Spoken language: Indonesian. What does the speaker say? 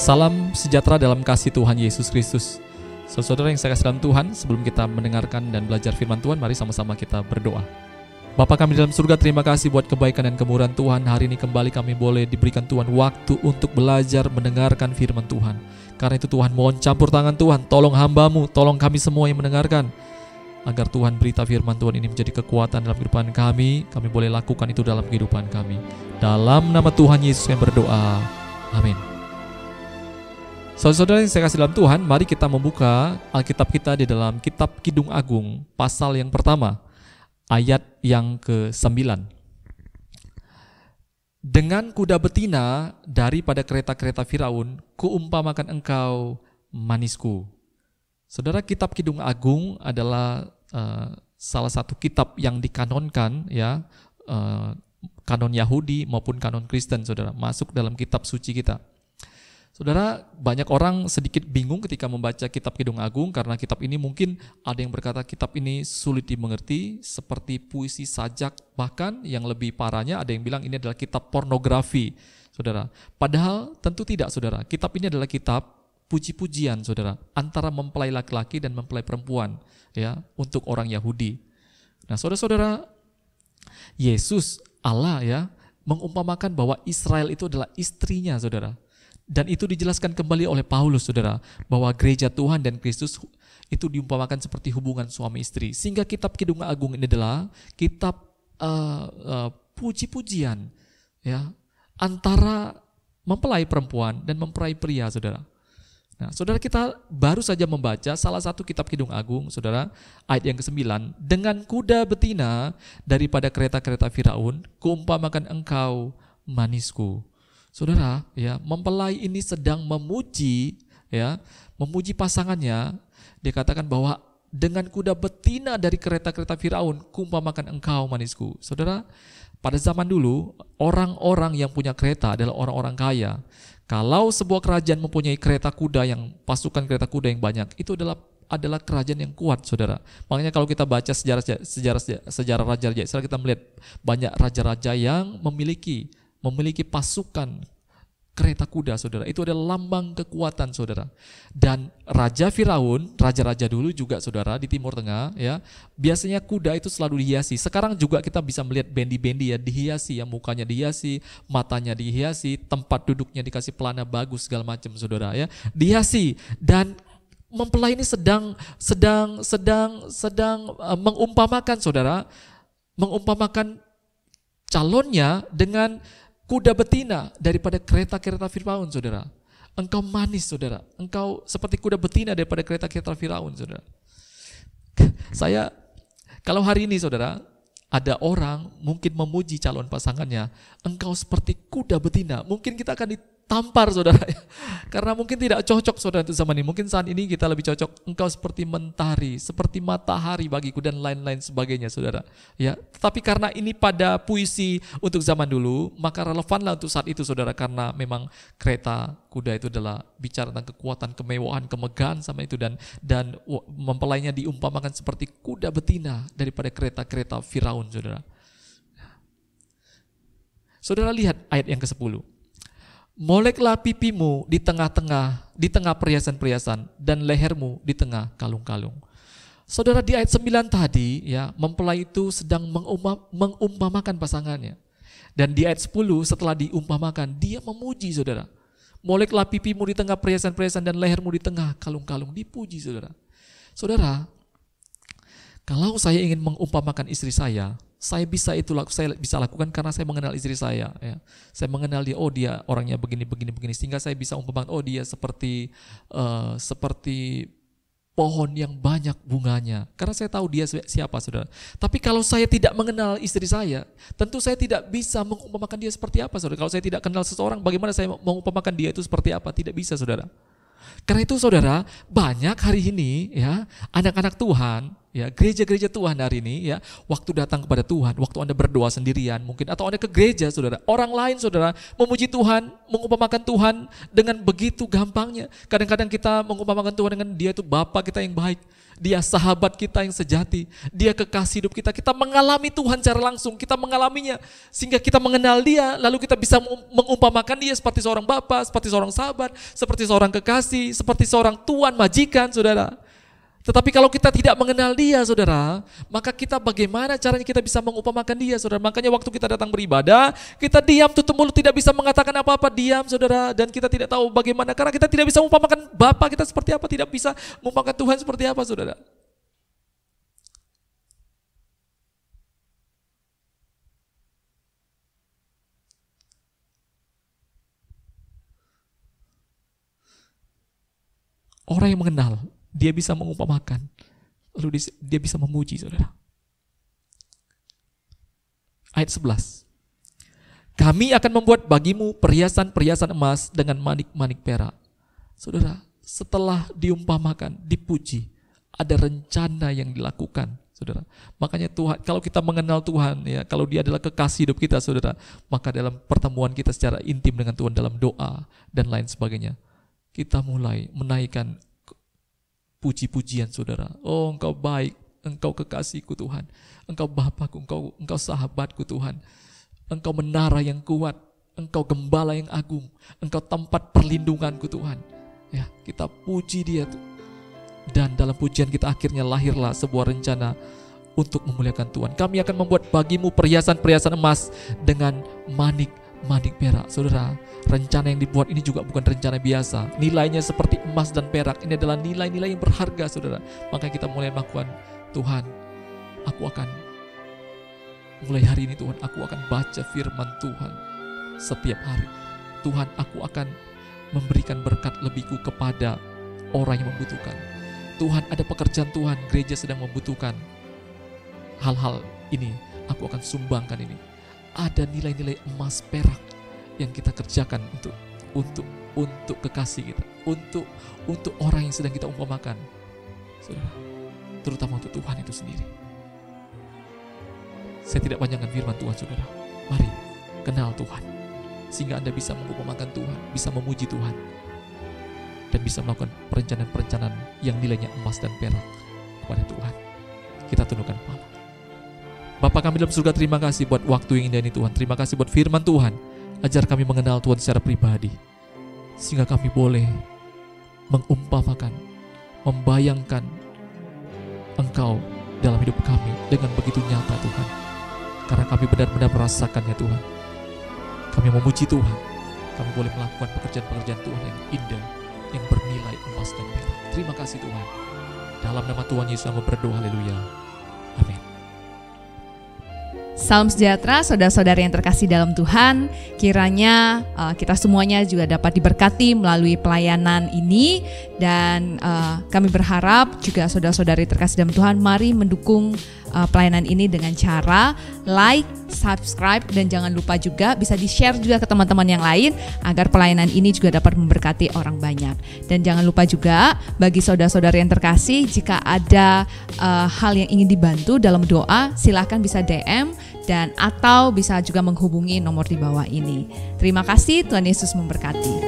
Salam sejahtera dalam kasih Tuhan Yesus Kristus. Saudara yang saya kasih dalam Tuhan, sebelum kita mendengarkan dan belajar firman Tuhan, mari sama-sama kita berdoa. Bapa kami dalam surga, terima kasih buat kebaikan dan kemurahan Tuhan. Hari ini kembali kami boleh diberikan Tuhan waktu untuk belajar mendengarkan firman Tuhan. Karena itu Tuhan, mohon campur tangan Tuhan, tolong hamba-Mu, tolong kami semua yang mendengarkan, agar Tuhan berita firman Tuhan ini menjadi kekuatan dalam kehidupan kami boleh lakukan itu dalam kehidupan kami. Dalam nama Tuhan Yesus kami berdoa, amin. Saudara-saudara yang saya kasih dalam Tuhan, mari kita membuka Alkitab kita di dalam Kitab Kidung Agung, pasal yang pertama, ayat yang ke-9. Dengan kuda betina daripada kereta-kereta Firaun, kuumpamakan engkau manisku. Saudara, Kitab Kidung Agung adalah salah satu kitab yang dikanonkan, ya, kanon Yahudi maupun kanon Kristen, saudara, masuk dalam kitab suci kita. Saudara, banyak orang sedikit bingung ketika membaca Kitab Kidung Agung karena kitab ini mungkin ada yang berkata kitab ini sulit dimengerti, seperti puisi sajak, bahkan yang lebih parahnya ada yang bilang ini adalah kitab pornografi, saudara. Padahal tentu tidak, saudara. Kitab ini adalah kitab puji-pujian, saudara, antara mempelai laki-laki dan mempelai perempuan, ya, untuk orang Yahudi. Nah, saudara-saudara, Yesus, Allah, ya, mengumpamakan bahwa Israel itu adalah istrinya, saudara. Dan itu dijelaskan kembali oleh Paulus, saudara, bahwa gereja Tuhan dan Kristus itu diumpamakan seperti hubungan suami istri. Sehingga Kitab Kidung Agung ini adalah kitab puji-pujian, ya, antara mempelai perempuan dan mempelai pria, saudara. Nah, saudara, kita baru saja membaca salah satu Kitab Kidung Agung, saudara, ayat yang ke-9. Dengan kuda betina daripada kereta-kereta Firaun, kuumpamakan engkau manisku. Saudara, ya, mempelai ini sedang memuji, ya, memuji pasangannya. Dia katakan bahwa dengan kuda betina dari kereta-kereta Firaun, kuumpamakan engkau manisku. Saudara, pada zaman dulu orang-orang yang punya kereta adalah orang-orang kaya. Kalau sebuah kerajaan mempunyai kereta kuda yang pasukan kereta kuda yang banyak, itu adalah kerajaan yang kuat, saudara. Makanya kalau kita baca sejarah raja-raja Israel, kita melihat banyak raja-raja yang memiliki pasukan kereta kuda, saudara. Itu adalah lambang kekuatan, saudara. Dan Raja Firaun, raja-raja dulu juga, saudara, di Timur Tengah, ya, biasanya kuda itu selalu dihiasi. Sekarang juga kita bisa melihat bendi-bendi, ya, dihiasi, ya, mukanya dihiasi, matanya dihiasi, tempat duduknya dikasih pelana bagus segala macam, saudara, ya, dihiasi. Dan mempelai ini sedang mengumpamakan, saudara, mengumpamakan calonnya dengan kuda betina daripada kereta-kereta Firaun, saudara. Engkau manis, saudara. Engkau seperti kuda betina daripada kereta-kereta Firaun, saudara. Kalau hari ini, saudara, ada orang mungkin memuji calon pasangannya, engkau seperti kuda betina, mungkin kita akan ditampar, saudara. Karena mungkin tidak cocok, saudara, untuk zaman ini. Mungkin saat ini kita lebih cocok, engkau seperti mentari, seperti matahari bagiku, dan lain-lain sebagainya, saudara. Ya, tetapi karena ini pada puisi untuk zaman dulu, maka relevanlah untuk saat itu, saudara, karena memang kereta kuda itu adalah bicara tentang kekuatan, kemewahan, kemegahan sama itu, dan mempelainya diumpamakan seperti kuda betina daripada kereta-kereta Firaun, saudara. Saudara, lihat ayat yang ke-10. Moleklah pipimu di tengah perhiasan-perhiasan, dan lehermu di tengah kalung-kalung. Saudara, di ayat 9 tadi, ya, mempelai itu sedang mengumpamakan pasangannya. Dan di ayat 10 setelah diumpamakan, dia memuji, saudara. Moleklah pipimu di tengah perhiasan-perhiasan, dan lehermu di tengah kalung-kalung. Dipuji, saudara. Saudara, kalau saya ingin mengumpamakan istri saya bisa lakukan karena saya mengenal istri saya, ya. Saya mengenal dia, oh dia orangnya begini, sehingga saya bisa umpamakan, oh dia seperti pohon yang banyak bunganya, karena saya tahu dia siapa, saudara. Tapi kalau saya tidak mengenal istri saya, tentu saya tidak bisa mengumpamakan dia seperti apa, saudara. Kalau saya tidak kenal seseorang, bagaimana saya mengumpamakan dia itu seperti apa? Tidak bisa, saudara. Karena itu, saudara, banyak hari ini, ya, anak-anak Tuhan, Ya, gereja-gereja Tuhan hari ini ya, waktu datang kepada Tuhan, waktu Anda berdoa sendirian mungkin atau Anda ke gereja saudara, orang lain saudara memuji Tuhan, mengumpamakan Tuhan dengan begitu gampangnya. Kadang-kadang kita mengumpamakan Tuhan dengan dia itu Bapa kita yang baik, dia sahabat kita yang sejati, dia kekasih hidup kita. Kita mengalami Tuhan secara langsung, kita mengalaminya sehingga kita mengenal dia, lalu kita bisa mengumpamakan dia seperti seorang Bapa, seperti seorang sahabat, seperti seorang kekasih, seperti seorang tuan majikan saudara. Tetapi kalau kita tidak mengenal dia saudara, maka kita bagaimana caranya kita bisa mengumpamakan dia saudara. Makanya waktu kita datang beribadah, kita diam tutup mulut, tidak bisa mengatakan apa-apa, diam saudara. Dan kita tidak tahu bagaimana, karena kita tidak bisa mengumpamakan Bapa kita seperti apa, tidak bisa mengumpamakan Tuhan seperti apa saudara. Orang yang mengenal, dia bisa mengumpamakan, lalu dia bisa memuji saudara. Ayat 11. Kami akan membuat bagimu perhiasan-perhiasan emas dengan manik-manik perak. Saudara, setelah diumpamakan, dipuji, ada rencana yang dilakukan saudara. Makanya Tuhan, kalau kita mengenal Tuhan ya, kalau dia adalah kekasih hidup kita saudara, maka dalam pertemuan kita secara intim dengan Tuhan dalam doa dan lain sebagainya, kita mulai menaikkan puji-pujian saudara. Oh engkau baik, engkau kekasihku Tuhan, engkau Bapakku, engkau sahabatku Tuhan, engkau menara yang kuat, engkau gembala yang agung, engkau tempat perlindunganku Tuhan. Ya, kita puji dia tuh. Dan dalam pujian kita akhirnya lahirlah sebuah rencana untuk memuliakan Tuhan. Kami akan membuat bagimu perhiasan-perhiasan emas dengan manik perak. Saudara, rencana yang dibuat ini juga bukan rencana biasa. Nilainya seperti emas dan perak. Ini adalah nilai-nilai yang berharga saudara. Makanya kita mulai melakukan, Tuhan, aku akan mulai hari ini Tuhan, aku akan baca firman Tuhan setiap hari. Tuhan, aku akan memberikan berkat lebihku kepada orang yang membutuhkan. Tuhan, ada pekerjaan Tuhan, gereja sedang membutuhkan hal-hal ini, aku akan sumbangkan ini. Ada nilai-nilai emas perak yang kita kerjakan untuk kekasih kita, untuk orang yang sedang kita umpamakan, saudara, terutama untuk Tuhan itu sendiri. Saya tidak panjangkan firman Tuhan saudara. Mari kenal Tuhan, sehingga Anda bisa mengumpamakan Tuhan, bisa memuji Tuhan, dan bisa melakukan perencanaan-perencanaan yang nilainya emas dan perak kepada Tuhan. Kita tundukkan kepala. Bapa kami dalam surga, terima kasih buat waktu yang indah ini Tuhan. Terima kasih buat firman Tuhan. Ajar kami mengenal Tuhan secara pribadi, sehingga kami boleh mengumpamakan, membayangkan Engkau dalam hidup kami dengan begitu nyata Tuhan. Karena kami benar-benar merasakannya Tuhan. Kami memuji Tuhan. Kami boleh melakukan pekerjaan-pekerjaan Tuhan yang indah, yang bernilai emas dan perak. Terima kasih Tuhan. Dalam nama Tuhan Yesus kami berdoa, haleluya. Amin. Salam sejahtera saudara-saudara yang terkasih dalam Tuhan. Kiranya kita semuanya juga dapat diberkati melalui pelayanan ini. Dan kami berharap juga saudara-saudari terkasih dalam Tuhan, mari mendukung pelayanan ini dengan cara like, subscribe, dan jangan lupa juga bisa di-share juga ke teman-teman yang lain agar pelayanan ini juga dapat memberkati orang banyak. Dan jangan lupa juga bagi saudara-saudara yang terkasih, jika ada hal yang ingin dibantu dalam doa, silakan bisa DM dan atau bisa juga menghubungi nomor di bawah ini. Terima kasih, Tuhan Yesus memberkati.